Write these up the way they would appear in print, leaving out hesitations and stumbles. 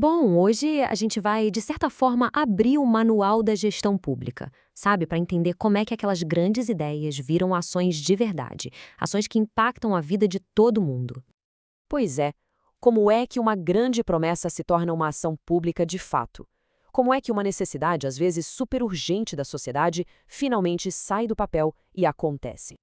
Bom, hoje a gente vai, de certa forma, abrir o manual da gestão pública, sabe? Para entender como é que aquelas grandes ideias viram ações de verdade, ações que impactam a vida de todo mundo. Pois é, como é que uma grande promessa se torna uma ação pública de fato? Como é que uma necessidade, às vezes super urgente da sociedade, finalmente sai do papel e acontece?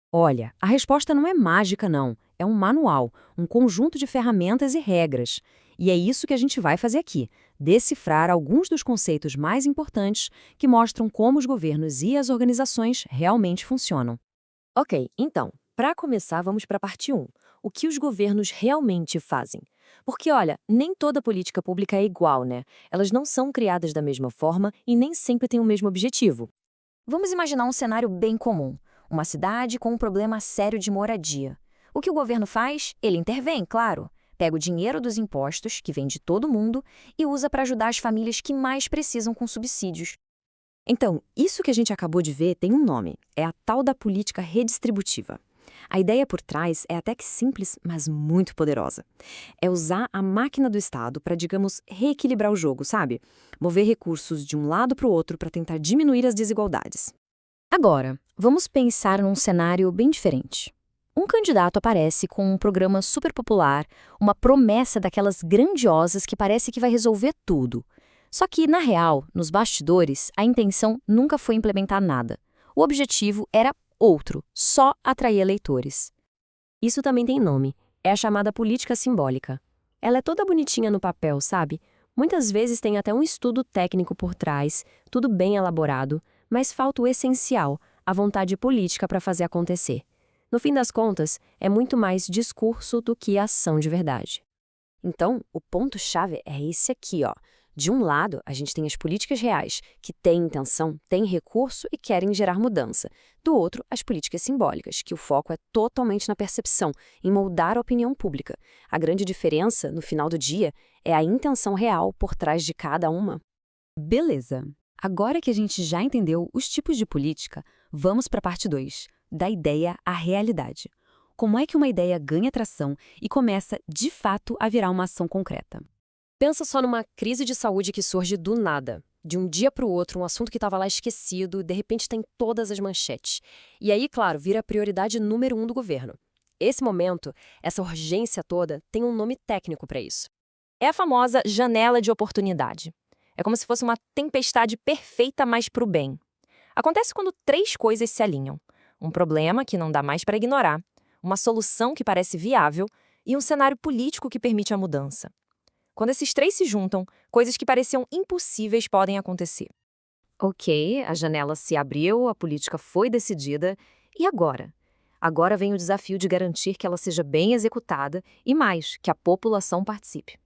Olha, a resposta não é mágica, não. É um manual, um conjunto de ferramentas e regras. E é isso que a gente vai fazer aqui: decifrar alguns dos conceitos mais importantes que mostram como os governos e as organizações realmente funcionam. Ok, então, para começar, vamos para a parte 1. O que os governos realmente fazem? Porque, olha, nem toda política pública é igual, né? Elas não são criadas da mesma forma e nem sempre têm o mesmo objetivo. Vamos imaginar um cenário bem comum. Uma cidade com um problema sério de moradia. O que o governo faz? Ele intervém, claro. Pega o dinheiro dos impostos, que vem de todo mundo, e usa para ajudar as famílias que mais precisam com subsídios. Então, isso que a gente acabou de ver tem um nome: é a tal da política redistributiva. A ideia por trás é até que simples, mas muito poderosa. É usar a máquina do Estado para, digamos, reequilibrar o jogo, sabe? Mover recursos de um lado para o outro para tentar diminuir as desigualdades. Agora, vamos pensar num cenário bem diferente. Um candidato aparece com um programa super popular, uma promessa daquelas grandiosas que parece que vai resolver tudo. Só que, na real, nos bastidores, a intenção nunca foi implementar nada. O objetivo era outro: só atrair eleitores. Isso também tem nome. É a chamada política simbólica. Ela é toda bonitinha no papel, sabe? Muitas vezes tem até um estudo técnico por trás, tudo bem elaborado, mas falta o essencial, a vontade política para fazer acontecer. No fim das contas, é muito mais discurso do que ação de verdade. Então, o ponto-chave é esse aqui, ó. De um lado, a gente tem as políticas reais, que têm intenção, têm recurso e querem gerar mudança. Do outro, as políticas simbólicas, que o foco é totalmente na percepção, em moldar a opinião pública. A grande diferença, no final do dia, é a intenção real por trás de cada uma. Beleza. Agora que a gente já entendeu os tipos de política, vamos para a parte 2, da ideia à realidade. Como é que uma ideia ganha tração e começa, de fato, a virar uma ação concreta? Pensa só numa crise de saúde que surge do nada. De um dia para o outro, um assunto que estava lá esquecido, de repente tem todas as manchetes. E aí, claro, vira a prioridade número 1 do governo. Esse momento, essa urgência toda, tem um nome técnico para isso. É a famosa janela de oportunidade. É como se fosse uma tempestade perfeita, mas para o bem. Acontece quando três coisas se alinham: um problema que não dá mais para ignorar, uma solução que parece viável e um cenário político que permite a mudança. Quando esses três se juntam, coisas que pareciam impossíveis podem acontecer. Ok, a janela se abriu, a política foi decidida. E agora? Agora vem o desafio de garantir que ela seja bem executada e, mais, que a população participe.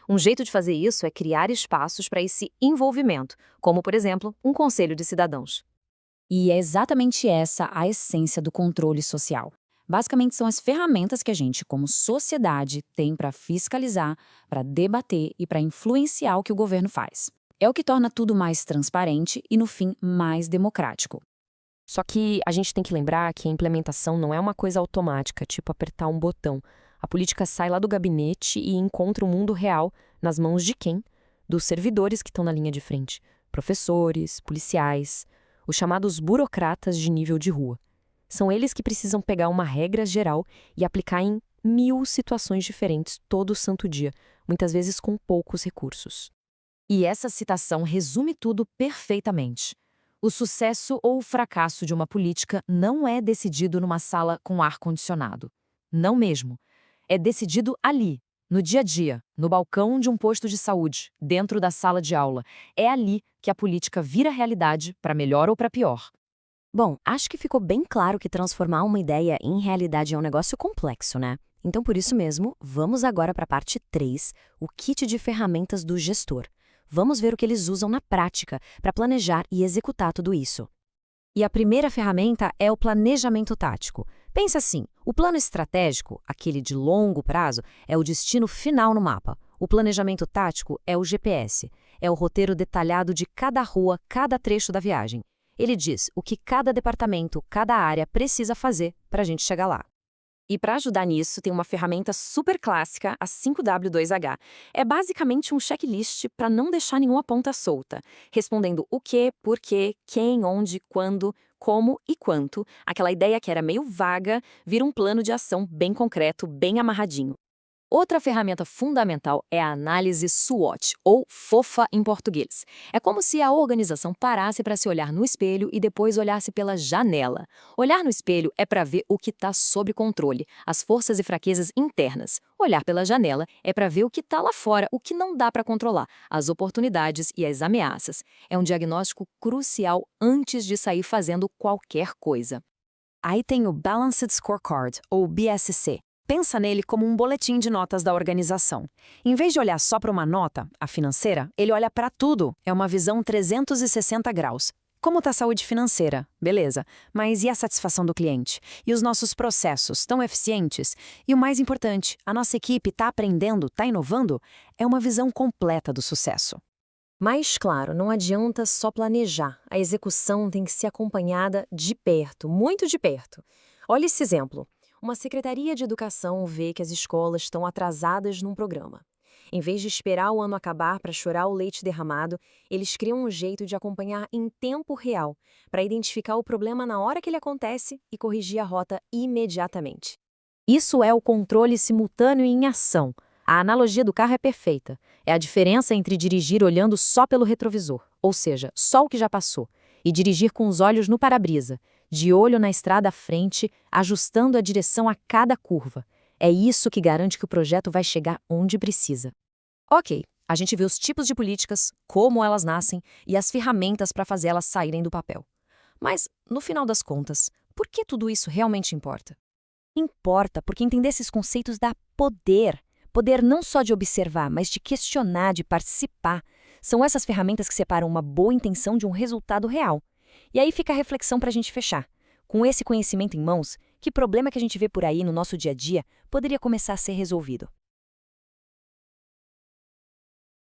Um jeito de fazer isso é criar espaços para esse envolvimento, como, por exemplo, um conselho de cidadãos. E é exatamente essa a essência do controle social. Basicamente, são as ferramentas que a gente, como sociedade, tem para fiscalizar, para debater e para influenciar o que o governo faz. É o que torna tudo mais transparente e, no fim, mais democrático. Só que a gente tem que lembrar que a implementação não é uma coisa automática, tipo apertar um botão. A política sai lá do gabinete e encontra o mundo real nas mãos de quem? Dos servidores que estão na linha de frente. Professores, policiais, os chamados burocratas de nível de rua. São eles que precisam pegar uma regra geral e aplicar em 1000 situações diferentes todo santo dia, muitas vezes com poucos recursos. E essa citação resume tudo perfeitamente. O sucesso ou o fracasso de uma política não é decidido numa sala com ar-condicionado. Não mesmo. É decidido ali, no dia a dia, no balcão de um posto de saúde, dentro da sala de aula. É ali que a política vira realidade, para melhor ou para pior. Bom, acho que ficou bem claro que transformar uma ideia em realidade é um negócio complexo, né? Então, por isso mesmo, vamos agora para a parte 3, o kit de ferramentas do gestor. Vamos ver o que eles usam na prática para planejar e executar tudo isso. E a primeira ferramenta é o planejamento tático. Pensa assim: o plano estratégico, aquele de longo prazo, é o destino final no mapa. O planejamento tático é o GPS, é o roteiro detalhado de cada rua, cada trecho da viagem. Ele diz o que cada departamento, cada área precisa fazer para a gente chegar lá. E para ajudar nisso, tem uma ferramenta super clássica, a 5W2H. É basicamente um checklist para não deixar nenhuma ponta solta, respondendo o que, por quê, quem, onde, quando, como e quanto. Aquela ideia que era meio vaga vira um plano de ação bem concreto, bem amarradinho. Outra ferramenta fundamental é a análise SWOT, ou FOFA em português. É como se a organização parasse para se olhar no espelho e depois olhasse pela janela. Olhar no espelho é para ver o que está sob controle, as forças e fraquezas internas. Olhar pela janela é para ver o que está lá fora, o que não dá para controlar, as oportunidades e as ameaças. É um diagnóstico crucial antes de sair fazendo qualquer coisa. Aí tem o Balanced Scorecard, ou BSC. Pensa nele como um boletim de notas da organização. Em vez de olhar só para uma nota, a financeira, ele olha para tudo. É uma visão 360 graus. Como está a saúde financeira? Beleza. Mas e a satisfação do cliente? E os nossos processos estão eficientes? E o mais importante, a nossa equipe está aprendendo, está inovando? É uma visão completa do sucesso. Mas, claro, não adianta só planejar. A execução tem que ser acompanhada de perto, muito de perto. Olha esse exemplo. Uma secretaria de educação vê que as escolas estão atrasadas num programa. Em vez de esperar o ano acabar para chorar o leite derramado, eles criam um jeito de acompanhar em tempo real, para identificar o problema na hora que ele acontece e corrigir a rota imediatamente. Isso é o controle simultâneo em ação. A analogia do carro é perfeita. É a diferença entre dirigir olhando só pelo retrovisor, ou seja, só o que já passou, e dirigir com os olhos no para-brisa, de olho na estrada à frente, ajustando a direção a cada curva. É isso que garante que o projeto vai chegar onde precisa. Ok, a gente viu os tipos de políticas, como elas nascem e as ferramentas para fazer elas saírem do papel. Mas, no final das contas, por que tudo isso realmente importa? Importa porque entender esses conceitos dá poder. Poder não só de observar, mas de questionar, de participar. São essas ferramentas que separam uma boa intenção de um resultado real. E aí fica a reflexão para a gente fechar. Com esse conhecimento em mãos, que problema que a gente vê por aí no nosso dia a dia poderia começar a ser resolvido?